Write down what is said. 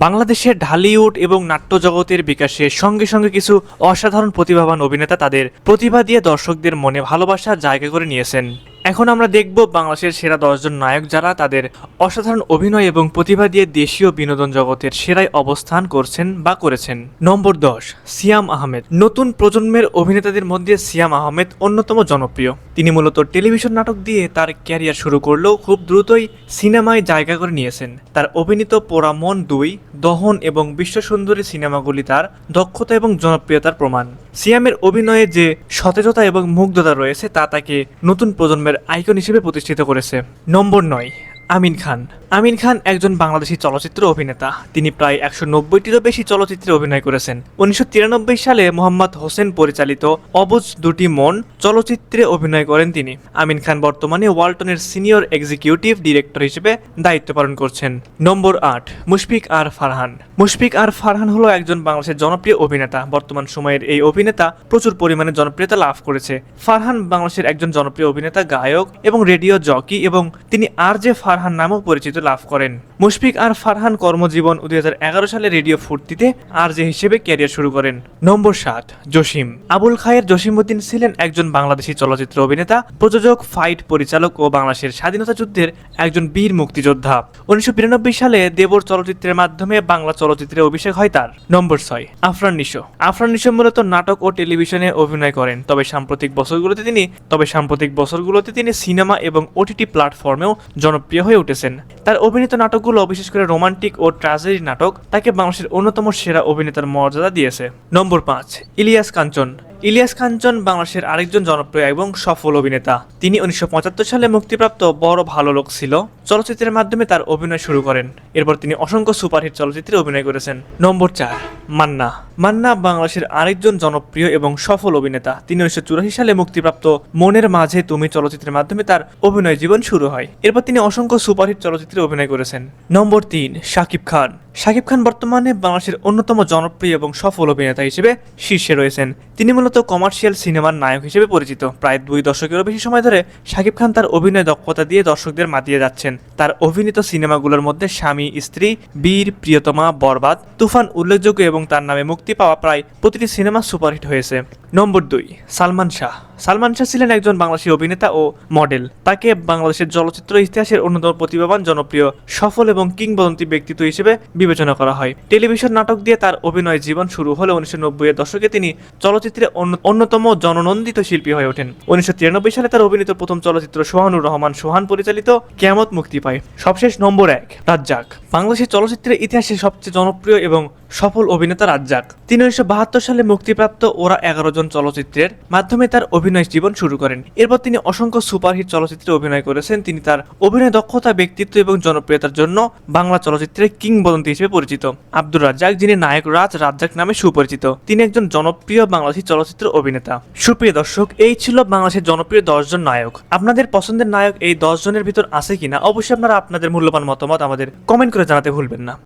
বাংলাদেশের ঢালিউড এবং নাট্য জগতের বিকাশের সঙ্গে সঙ্গে কিছু অসাধারণ প্রতিভাবান অভিনেতা তাদের প্রতিভা দিয়ে দর্শকদের মনে ভালোবাসার জায়গা করে নিয়েছেন। এখন আমরা দেখব বাংলাদেশের সেরা 10 জন নায়ক যারা তাদের অসাধারণ অভিনয় এবং প্রতিভা দিয়ে দেশীয় বিনোদন জগতের সেরায় অবস্থান করছেন বা করেছেন। নম্বর 10, সিয়াম আহমেদ। নতুন প্রজন্মের অভিনেতাদের মধ্যে সিয়াম আহমেদ অন্যতম জনপ্রিয়। তিনি মূলত টেলিভিশন নাটক দিয়ে তার ক্যারিয়ার শুরু করলেও খুব দ্রুতই সিনেমায় জায়গা করে নিয়েছেন। তার অভিনীত পোড়া মন 2, দহন এবং বিশ্বসুন্দরী সিনেমাগুলি তার দক্ষতা এবং জনপ্রিয়তার প্রমাণ। সিয়ামের অভিনয়ে যে সতেজতা এবং মুগ্ধতা রয়েছে তা তাকে নতুন প্রজন্মের আইকন হিসেবে প্রতিষ্ঠিত করেছে। নম্বর 9, আমিন খান। আমিন খান একজন বাংলাদেশি চলচ্চিত্র অভিনেতা। তিনি প্রায় 190টিরও বেশি চলচ্চিত্রে অভিনয় করেছেন। 1993 সালে মোহাম্মদ হোসেন পরিচালিত অবুঝ দুটি মন চলচ্চিত্রে অভিনয় করেন তিনি। আমিন খান বর্তমানে ওয়ালটনের সিনিয়র এক্সিকিউটিভ ডিরেক্টর হিসেবে দায়িত্ব পালন করছেন। নম্বর 8, মুশফিক আর ফারহান। মুশফিক আর ফারহান হলো একজন বাংলাদেশের জনপ্রিয় অভিনেতা। বর্তমান সময়ের এই অভিনেতা প্রচুর পরিমাণে জনপ্রিয়তা লাভ করেছে। ফারহান বাংলাদেশের একজন জনপ্রিয় অভিনেতা, গায়ক এবং রেডিও জকি, এবং তিনি আরজে ফারহান নামেও পরিচিত লাভ করেন। মুশফিক আর ফারহান কর্মজীবন 2011 সালে রেডিও ফুর্তিতে আরজে হিসেবে ক্যারিয়ার শুরু করেন। নম্বর 7, জসিম। আবুল খায়ের জসিমউদ্দিন ছিলেন একজন বাংলাদেশি চলচ্চিত্র অভিনেতা, প্রযোজক, ফাইট পরিচালক ও বাংলাদেশের স্বাধীনতা যুদ্ধের একজন বীর মুক্তিযোদ্ধা। 1992 সালে দেবর চলচ্চিত্রের মাধ্যমে বাংলা চলচ্চিত্রে অভিষেক হয় তার। নম্বর 6, আফরান নিশো। আফরান নিশো মূলত নাটক ও টেলিভিশনে অভিনয় করেন, তবে সাম্প্রতিক বছরগুলোতে তিনি সিনেমা এবং ওটিটি প্ল্যাটফর্মেও জনপ্রিয় হয়ে উঠেছেন। তার অভিনীত নাটকগুলো, বিশেষ করে রোমান্টিক ও ট্র্যাজেডি নাটক, তাকে বাংলাদেশের অন্যতম সেরা অভিনেতার মর্যাদা দিয়েছে। নম্বর 5, ইলিয়াস কাঞ্চন। ইলিয়াস কাঞ্চন বাংলাদেশের আরেকজন জনপ্রিয় এবং সফল অভিনেতা। তিনি 1975 সালে মুক্তিপ্রাপ্ত বড় ভালো লোক ছিল চলচ্চিত্রের মাধ্যমে তার অভিনয় শুরু করেন। এরপর তিনি অসংখ্য সুপারহিট চলচ্চিত্রে অভিনয় করেছেন। নম্বর 4, মান্না। মান্না বাংলাদেশের আরেকজন জনপ্রিয় এবং সফল অভিনেতা। তিনি 1984 সালে মুক্তিপ্রাপ্ত মনের মাঝে তুমি চলচ্চিত্রের মাধ্যমে তার অভিনয় জীবন শুরু হয়। এরপর তিনি অসংখ্য সুপারহিট চলচ্চিত্রে অভিনয় করেছেন। নম্বর 3, শাকিব খান। শাকিব খান বর্তমানে বাংলাদেশের অন্যতম জনপ্রিয় এবং সফল অভিনেতা হিসেবে শীর্ষে রয়েছেন। তিনি মূলত কমার্শিয়াল সিনেমার নায়ক হিসেবে পরিচিত। প্রায় 2 দশকেরও বেশি সময় ধরে শাকিব খান তার অভিনয় দক্ষতা দিয়ে দর্শকদের মাতিয়ে যাচ্ছেন। তার অভিনীত সিনেমাগুলোর মধ্যে স্বামী স্ত্রী, বীর, প্রিয়তমা, বরবাদ, তুফান উল্লেখযোগ্য এবং তার নামে মুক্তি পাওয়া প্রায় প্রতিটি সিনেমা সুপারহিট হয়েছে। নম্বর 2, সালমান শাহ। সালমান শাহ ছিলেন একজন বাংলাদেশি অভিনেতা ও মডেল। তাকে বাংলাদেশের চলচ্চিত্র ইতিহাসের অন্যতম প্রতিভাবান, জনপ্রিয়, সফল এবং কিংবদন্তি ব্যক্তিত্ব হিসেবে বিবেচনা করা হয়। টেলিভিশন নাটক দিয়ে তার অভিনয় জীবন শুরু হলে 1990-এর দশকে তিনি চলচ্চিত্রে অন্যতম জননন্দিত শিল্পী হয়ে ওঠেন। 1993 সালে তার অভিনীত প্রথম চলচ্চিত্র সোহানুর রহমান সোহান পরিচালিত কিয়ামত মুক্তি পায়। সবশেষ নম্বর 1, রাজ্জাক। বাংলাদেশের চলচ্চিত্রের ইতিহাসে সবচেয়ে জনপ্রিয় এবং সফল অভিনেতা রাজ্জাক। তিনি 1972 সালে মুক্তিপ্রাপ্ত ওরা 11 জন চলচ্চিত্রের মাধ্যমে তার অভিনয় জীবন শুরু করেন। এরপর তিনি অসংখ্য সুপারহিট চলচ্চিত্রে অভিনয় করেছেন। তিনি তার অভিনয় দক্ষতা, ব্যক্তিত্ব এবং জনপ্রিয়তার জন্য বাংলা চলচ্চিত্রের কিংবদন্তি হিসেবে পরিচিত। আব্দুর রাজ্জাক, যিনি নায়ক রাজ্জাক নামে সুপরিচিত, তিনি একজন জনপ্রিয় বাংলাদেশি চলচ্চিত্র অভিনেতা। সুপ্রিয় দর্শক, এই ছিল বাংলাদেশের জনপ্রিয় 10 জন নায়ক। আপনাদের পছন্দের নায়ক এই 10 জনের ভিতর আছে কিনা অবশ্যই আপনারা আপনাদের মূল্যবান মতামত আমাদের কমেন্ট করে জানাতে ভুলবেন না।